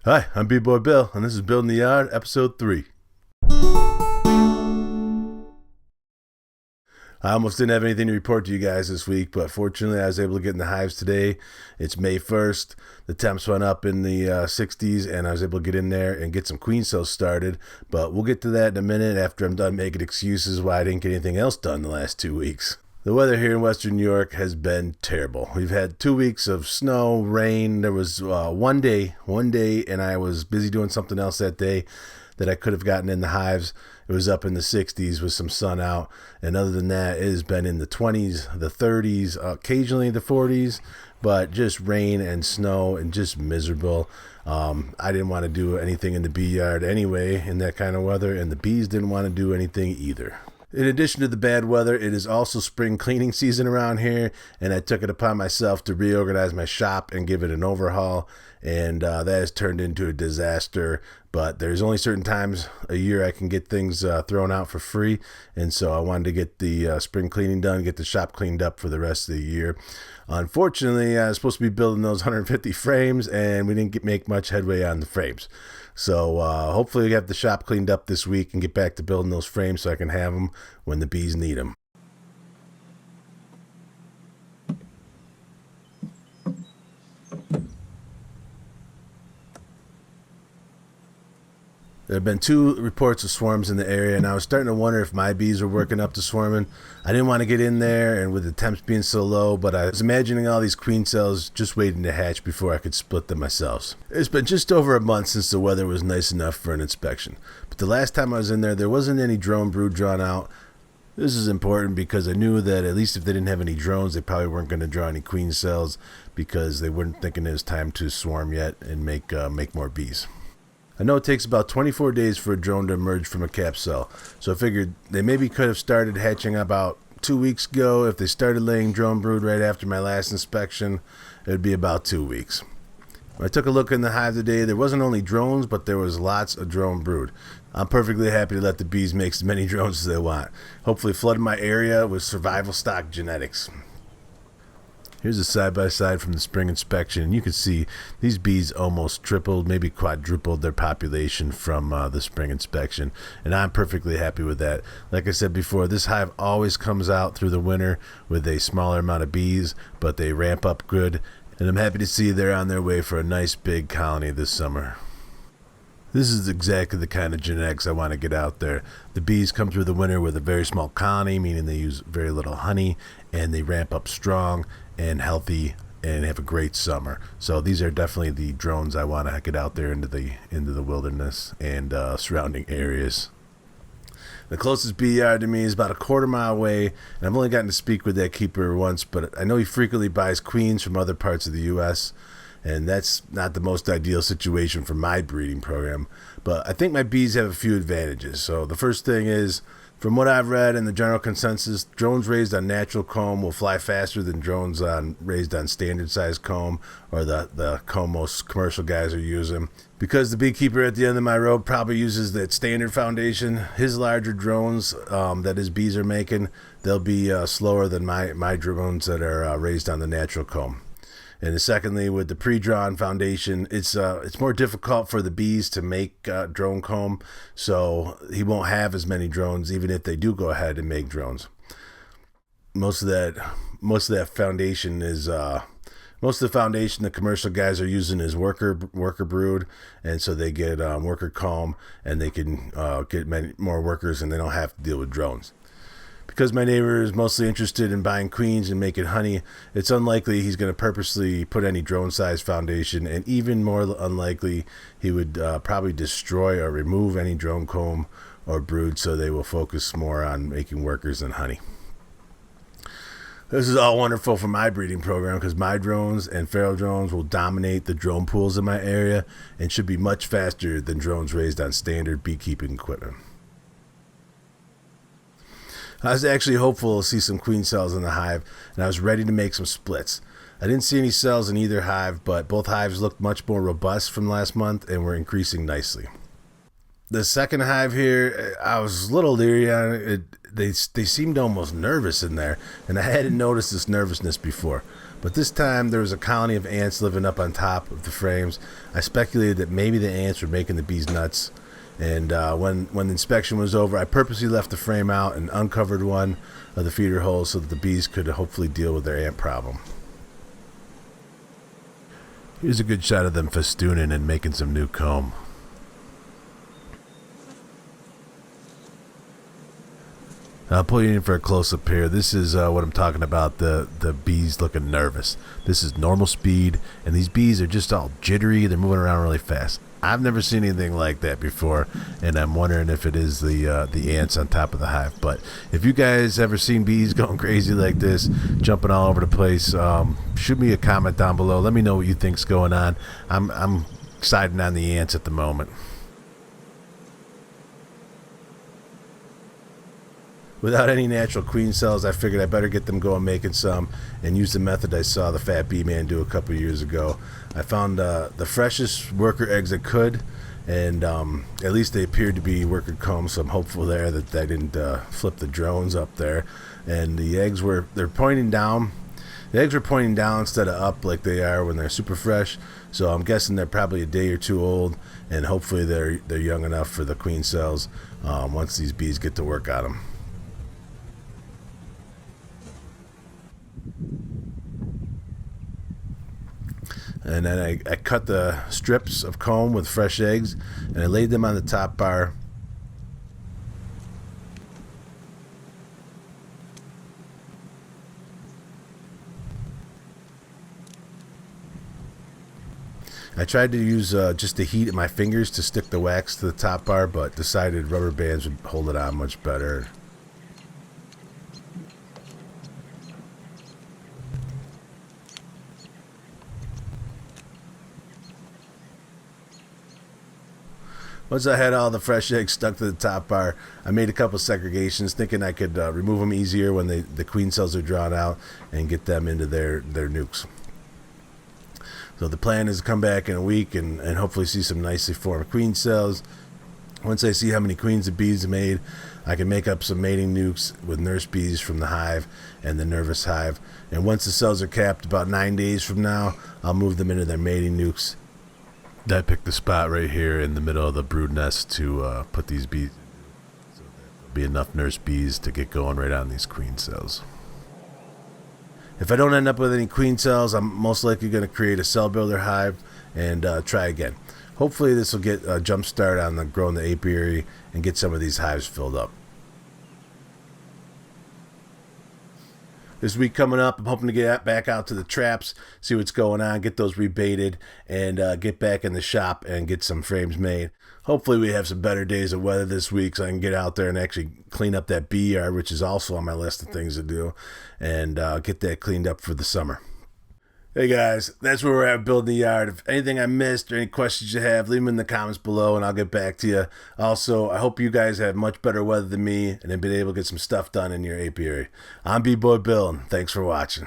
Hi, I'm B-Boy Bill, and this is Building the Yard, Episode 3. I almost didn't have anything to report to you guys this week, but fortunately I was able to get in the hives today. It's May 1st. The temps went up in the 60s, and I was able to get in there and get some queen cells started. But we'll get to that in a minute after I'm done making excuses why I didn't get anything else done the last 2 weeks. The weather here in Western New York has been terrible. We've had 2 weeks of snow, rain. There was one day, and I was busy doing something else that day that I could have gotten in the hives. It was up in the 60s with some sun out. And other than that, it has been in the 20s, the 30s, occasionally the 40s, but just rain and snow and just miserable. I didn't want to do anything in the bee yard anyway in that kind of weather, and the bees didn't want to do anything either. In addition to the bad weather, it is also spring cleaning season around here, and I took it upon myself to reorganize my shop and give it an overhaul, and that has turned into a disaster. But there's only certain times a year I can get things thrown out for free, and so I wanted to get the spring cleaning done, get the shop cleaned up for the rest of the year. Unfortunately, I was supposed to be building those 150 frames, and we didn't make much headway on the frames. So hopefully we have the shop cleaned up this week and get back to building those frames so I can have them when the bees need them. There have been 2 reports of swarms in the area, and I was starting to wonder if my bees were working up to swarming. I didn't want to get in there, and with the temps being so low, but I was imagining all these queen cells just waiting to hatch before I could split them myself. It's been just over a month since the weather was nice enough for an inspection, but the last time I was in there wasn't any drone brood drawn out. This is important because I knew that at least if they didn't have any drones, they probably weren't going to draw any queen cells because they weren't thinking it was time to swarm yet and make more bees. I know it takes about 24 days for a drone to emerge from a capped cell, so I figured they maybe could have started hatching about 2 weeks ago. If they started laying drone brood right after my last inspection, it would be about 2 weeks. When I took a look in the hive today, there wasn't only drones, but there was lots of drone brood. I'm perfectly happy to let the bees make as many drones as they want, hopefully flooding my area with survival stock genetics. Here's a side-by-side from the spring inspection, and you can see these bees almost tripled, maybe quadrupled their population from the spring inspection, and I'm perfectly happy with that. Like I said before, this hive always comes out through the winter with a smaller amount of bees, but they ramp up good, and I'm happy to see they're on their way for a nice big colony this summer. This is exactly the kind of genetics I want to get out there. The bees come through the winter with a very small colony, meaning they use very little honey, and they ramp up strong and healthy and have a great summer. So these are definitely the drones I want to get out there into the wilderness and surrounding areas. The closest bee yard to me is about a quarter-mile away, and I've only gotten to speak with that keeper once, but I know he frequently buys queens from other parts of the U.S., and that's not the most ideal situation for my breeding program. But I think my bees have a few advantages. So the first thing is, from what I've read and the general consensus, drones raised on natural comb will fly faster than drones raised on standard size comb, or the comb most commercial guys are using. Because the beekeeper at the end of my road probably uses that standard foundation, his larger drones that his bees are making, they'll be slower than my drones that are raised on the natural comb. And secondly, with the pre-drawn foundation, it's more difficult for the bees to make drone comb, so he won't have as many drones, even if they do go ahead and make drones. Most of that foundation is most of the foundation the commercial guys are using is worker brood, and so they get worker comb, and they can get many more workers, and they don't have to deal with drones. Because my neighbor is mostly interested in buying queens and making honey, it's unlikely he's going to purposely put any drone-sized foundation, and even more unlikely he would probably destroy or remove any drone comb or brood, so they will focus more on making workers and honey. This is all wonderful for my breeding program because my drones and feral drones will dominate the drone pools in my area and should be much faster than drones raised on standard beekeeping equipment. I was actually hopeful to see some queen cells in the hive, and I was ready to make some splits. I didn't see any cells in either hive, but both hives looked much more robust from last month and were increasing nicely. The second hive here, I was a little leery on it. They seemed almost nervous in there, and I hadn't noticed this nervousness before. But this time there was a colony of ants living up on top of the frames. I speculated that maybe the ants were making the bees nuts. And when the inspection was over, I purposely left the frame out and uncovered one of the feeder holes so that the bees could hopefully deal with their ant problem. Here's a good shot of them festooning and making some new comb. I'll pull you in for a close-up here. This is what I'm talking about, the bees looking nervous. This is normal speed, and these bees are just all jittery. They're moving around really fast. I've never seen anything like that before, and I'm wondering if it is the ants on top of the hive. But if you guys ever seen bees going crazy like this, jumping all over the place, shoot me a comment down below. Let me know what you think's going on. I'm siding on the ants at the moment. Without any natural queen cells, I figured I better get them going making some and use the method I saw the Fat Bee Man do a couple years ago. I found the freshest worker eggs I could, and at least they appeared to be worker combs, so I'm hopeful there that I didn't flip the drones up there. And the eggs they're pointing down. The eggs were pointing down instead of up like they are when they're super fresh, so I'm guessing they're probably a day or two old, and hopefully they're young enough for the queen cells once these bees get to work on them. And then I cut the strips of comb with fresh eggs, and I laid them on the top bar. I tried to use just the heat of my fingers to stick the wax to the top bar, but decided rubber bands would hold it on much better. Once I had all the fresh eggs stuck to the top bar, I made a couple segregations, thinking I could remove them easier when the queen cells are drawn out and get them into their nukes. So the plan is to come back in a week and hopefully see some nicely formed queen cells. Once I see how many queens the bees made, I can make up some mating nukes with nurse bees from the hive and the nervous hive. And once the cells are capped about 9 days from now, I'll move them into their mating nukes. I picked the spot right here in the middle of the brood nest to put these bees, so there'll be enough nurse bees to get going right on these queen cells. If I don't end up with any queen cells, I'm most likely going to create a cell builder hive and try again. Hopefully this will get a jump start on growing the apiary and get some of these hives filled up. This week coming up, I'm hoping to get back out to the traps, see what's going on, get those rebaited, and get back in the shop and get some frames made. Hopefully we have some better days of weather this week so I can get out there and actually clean up that bee yard, which is also on my list of things to do, and get that cleaned up for the summer. Hey guys, that's where we're at building the yard. If anything I missed or any questions you have, leave them in the comments below and I'll get back to you. Also, I hope you guys have much better weather than me and have been able to get some stuff done in your apiary. I'm B-Boy Bill, and thanks for watching.